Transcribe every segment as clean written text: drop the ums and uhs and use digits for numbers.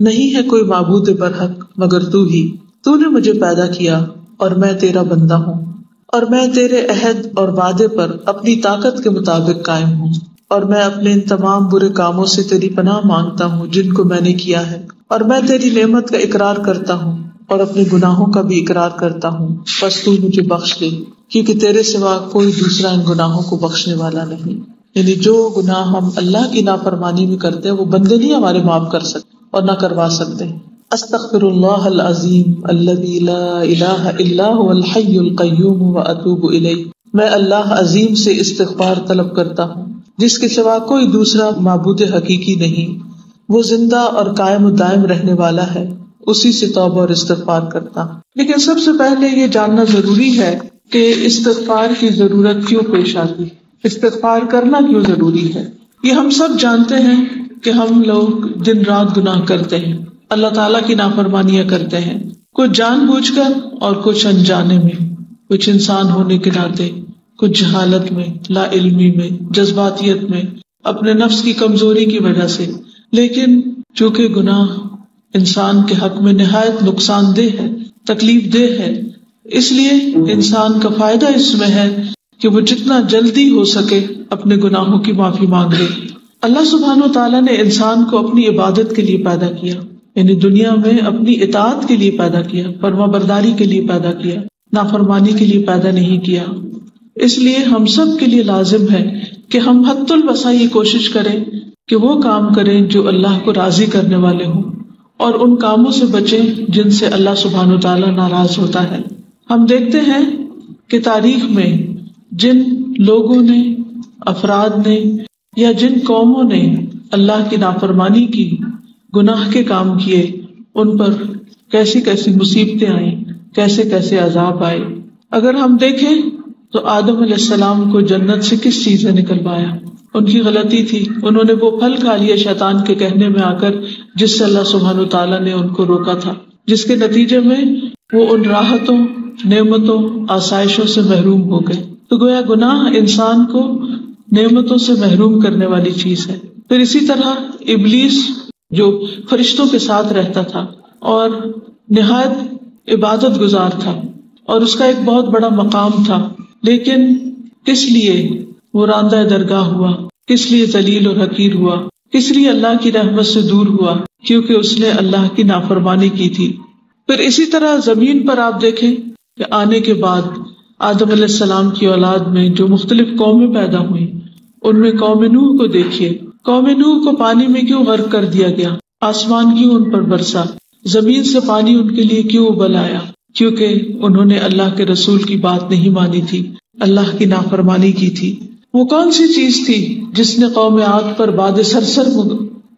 نہیں ہے کوئی معبود برحق مگر تو ہی، تو نے مجھے پیدا کیا اور میں تیرا بندہ ہوں، اور میں تیرے عہد اور وعدے پر اپنی طاقت کے مطابق قائم ہوں، اور میں اپنے ان تمام برے کاموں سے تیری پناہ مانگتا ہوں جن کو میں نے کیا ہے، اور میں تیری نعمت کا اقرار کرتا ہوں اور اپنے گناہوں کا بھی اقرار کرتا ہوں، بس تو مجھے بخش دے، کیونکہ تیرے سوا کوئی دوسرا ان گناہوں کو بخشنے والا نہیں۔ یعنی جو گناہ ہم اللہ کی نافرمانی میں کرتے ہیں وہ بندے نہیں ہمارے معاف کر سکتے اور نہ کروا سکتے۔ استغفر اللہ العظیم الذی لا الہ الا هو الحی القیوم واتوب الیہ، میں اللہ عظیم سے استغفار طلب کرتا ہوں جس کے سوا کوئی دوسرا معبود حقیقی نہیں، وہ زندہ اور قائم و دائم رہنے والا ہے، اسی سے توبہ اور استغفار کرتا۔ لیکن سب سے پہلے یہ جاننا ضروری ہے کہ استغفار کی ضرورت کیوں پیش آتی، استغفار کرنا کیوں ضروری ہے۔ یہ ہم سب جانتے ہیں کہ ہم لوگ دن رات گناہ کرتے ہیں، اللہ تعالیٰ کی نافرمانیاں کرتے ہیں، کچھ جان بوجھ کر اور کچھ انجانے میں، کچھ انسان ہونے کے ناطے، کچھ جہالت میں، لا علمی میں، جذباتیت میں، اپنے نفس کی کمزوری کی وجہ سے۔ لیکن چونکہ گناہ انسان کے حق میں نہایت نقصان دہ ہے، تکلیف دہ ہے، اس لیے انسان کا فائدہ اس میں ہے کہ وہ جتنا جلدی ہو سکے اپنے گناہوں کی معافی مانگ لے۔ اللہ سبحانہ و تعالیٰ نے انسان کو اپنی عبادت کے لیے پیدا کیا، یعنی دنیا میں اپنی اطاعت کے لیے پیدا کیا، فرما برداری کے لیے پیدا کیا، نافرمانی کے لیے پیدا نہیں کیا۔ اس لیے ہم سب کے لیے لازم ہے کہ ہم حد الوسع یہ کوشش کریں کہ وہ کام کریں جو اللہ کو راضی کرنے والے ہوں، اور ان کاموں سے بچیں جن سے اللہ سبحانہ و تعالیٰ ناراض ہوتا ہے۔ ہم دیکھتے ہیں کہ تاریخ میں جن لوگوں نے، افراد نے یا جن قوموں نے اللہ کی نافرمانی کی، گناہ کے کام کیے، ان پر کیسی کیسی مصیبتیں آئیں، کیسے کیسے عذاب آئے۔ اگر ہم دیکھیں تو آدم علیہ السلام کو جنت سے کس چیز نے نکلوایا؟ ان کی غلطی تھی، انہوں نے وہ پھل کھا لیا شیطان کے کہنے میں آ کر، جس سے اللہ سبحانہ و تعالیٰ نے ان کو روکا تھا، جس کے نتیجے میں وہ ان راحتوں، نعمتوں، آسائشوں سے محروم ہو گئے۔ تو گویا گناہ انسان کو نعمتوں سے محروم کرنے والی چیز ہے۔ پھر اسی طرح ابلیس جو فرشتوں کے ساتھ رہتا تھا اور نہایت عبادت گزار تھا اور اس کا ایک بہت بڑا مقام تھا، لیکن کس لیے وہ راندہ درگاہ ہوا، کس لیے ذلیل اور حقیر ہوا، کس لیے اللہ کی رحمت سے دور ہوا؟ کیونکہ اس نے اللہ کی نافرمانی کی تھی۔ پھر اسی طرح زمین پر آپ دیکھیں کہ آنے کے بعد آدم علیہ السلام کی اولاد میں جو مختلف قومیں پیدا ہوئیں، ان میں قوم نوح کو دیکھیے، قوم نوح کو پانی میں کیوں غرق کر دیا گیا؟ آسمان کیوں ان پر برسا؟ زمین سے پانی ان کے لیے کیوں ابل آیا؟ کیونکہ انہوں نے اللہ کے رسول کی بات نہیں مانی تھی، اللہ کی نافرمانی کی تھی۔ وہ کون سی چیز تھی جس نے قوم عاد پر باد سرسر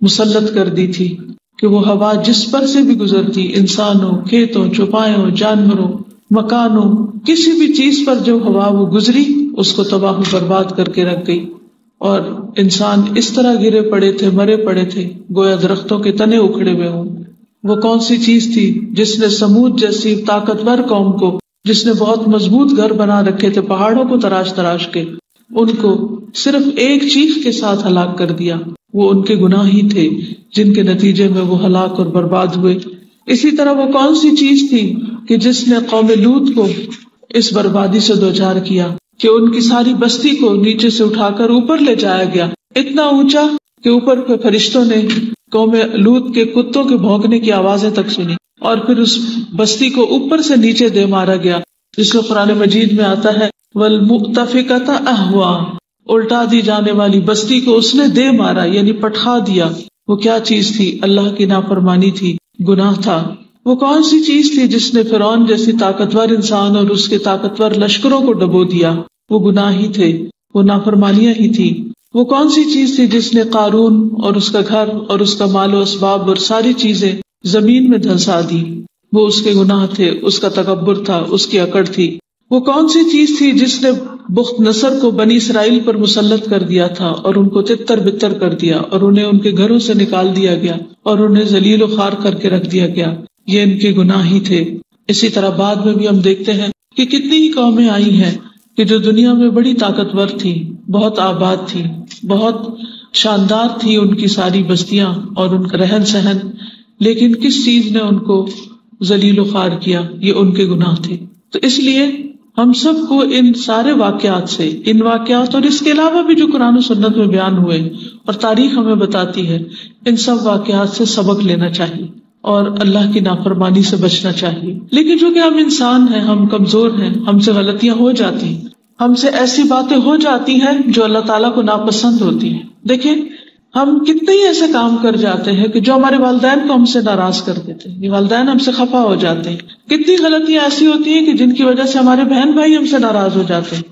مسلط کر دی تھی کہ وہ ہوا جس پر سے بھی گزرتی، انسانوں، کھیتوں، چوپایوں، جانوروں، مکانوں، کسی بھی چیز پر جو ہوا وہ گزری اس کو تباہ و برباد کر کے رکھ گئی، اور انسان اس طرح گرے پڑے تھے، مرے پڑے تھے، گویا درختوں کے تنے اکھڑے ہوئے ہوں۔ وہ کون سی چیز تھی جس نے سمود جیسی طاقتور قوم کو، جس نے بہت مضبوط گھر بنا رکھے تھے پہاڑوں کو تراش تراش کے، ان کو صرف ایک چیخ کے ساتھ ہلاک کر دیا؟ وہ ان کے گناہ ہی تھے جن کے نتیجے میں وہ ہلاک اور برباد ہوئے۔ اسی طرح وہ کون سی چیز تھی کہ جس نے قوم لوط کو اس بربادی سے دوچار کیا کہ ان کی ساری بستی کو نیچے سے اٹھا کر اوپر لے جایا گیا، اتنا اونچا کہ اوپر پہ فرشتوں نے قوم لوط کے کتوں کے بھونکنے کی آوازیں تک سنی، اور پھر اس بستی کو اوپر سے نیچے دے مارا گیا، جس کو قرآن مجید میں آتا ہے وَالْمُؤْتَفِكَةَ أَهْوَىٰ، الٹا دی جانے والی بستی کو اس نے دے مارا، یعنی پٹھا دیا۔ وہ کیا چیز تھی؟ اللہ کی نافرمانی تھی، گناہ تھا۔ وہ کون سی چیز تھی جس نے فرعون جیسی طاقتور انسان اور اس کے طاقتور لشکروں کو ڈبو دیا؟ وہ گناہ ہی تھے، وہ نافرمانیاں ہی تھی۔ وہ کون سی چیز تھی جس نے قارون اور اس کا گھر اور اس کا مال و اسباب اور ساری چیزیں زمین میں دھنسا دی؟ وہ اس کے گناہ تھے، اس کا تکبر تھا، اس کی اکڑ تھی۔ وہ کون سی چیز تھی جس نے بخت نصر کو بنی اسرائیل پر مسلط کر دیا تھا اور ان کو تتر بتر کر دیا اور انہیں ان کے گھروں سے نکال دیا گیا اور انہیں ذلیل و خوار کر کے رکھ دیا گیا؟ یہ ان کے گناہ ہی تھے۔ اسی طرح بعد میں بھی ہم دیکھتے ہیں کہ کتنی ہی قومیں آئی ہیں کہ جو دنیا میں بڑی طاقتور تھی، بہت آباد تھی، بہت شاندار تھی ان کی ساری بستیاں اور ان کا رہن سہن، لیکن کس چیز نے ان کو ذلیل و خوار کیا؟ یہ ان کے گناہ تھے. تو اس لیے ہم سب کو ان سارے واقعات سے، ان واقعات اور اس کے علاوہ بھی جو قرآن و سنت میں بیان ہوئے اور تاریخ ہمیں بتاتی ہے، ان سب واقعات سے سبق لینا چاہیے اور اللہ کی نافرمانی سے بچنا چاہیے. لیکن چونکہ ہم انسان ہیں، ہم کمزور ہیں، ہم سے غلطیاں ہو جاتی ہیں، ہم سے ایسی باتیں ہو جاتی ہیں جو اللہ تعالیٰ کو ناپسند ہوتی ہیں. دیکھیں ہم کتنے ہی ایسے کام کر جاتے ہیں کہ جو ہمارے والدین کو ہم سے ناراض کر دیتے ہیں، یہ والدین ہم سے خفا ہو جاتے ہیں. کتنی غلطیاں ایسی ہوتی ہیں کہ جن کی وجہ سے ہمارے بہن بھائی ہم سے ناراض ہو جاتے ہیں.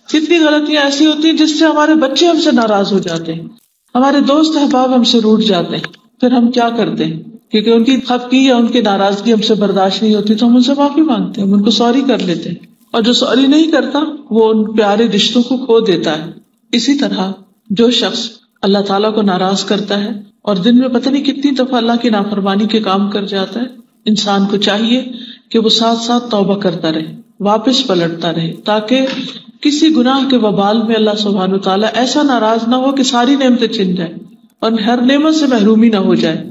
کتنی غلطیاں ایسی ہوتی ہیں جس سے ہمارے بچے ہم سے ناراض ہو جاتے ہیں، ہمارے دوست احباب ہم سے روٹھ جاتے ہیں. پھر ہم کیا کرتے ہیں؟ کیونکہ ان کی خفگی یا ان کی ناراضگی ہم سے برداشت نہیں ہوتی تو ہم ان سے معافی مانگتے ہیں، ہم ان کو سوری کر لیتے ہیں. اور جو سوری نہیں کرتا وہ ان پیارے رشتوں کو کھو دیتا ہے. اسی طرح جو شخص اللہ تعالیٰ کو ناراض کرتا ہے اور دن میں پتہ نہیں کتنی دفعہ اللہ کی نافرمانی کے کام کر جاتا ہے، انسان کو چاہیے کہ وہ ساتھ ساتھ توبہ کرتا رہے، واپس پلٹتا رہے، تاکہ کسی گناہ کے وبال میں اللہ سبحانہ وتعالیٰ ایسا ناراض نہ ہو کہ ساری نعمتیں چھن جائیں اور ہر نعمت سے محرومی نہ ہو جائے.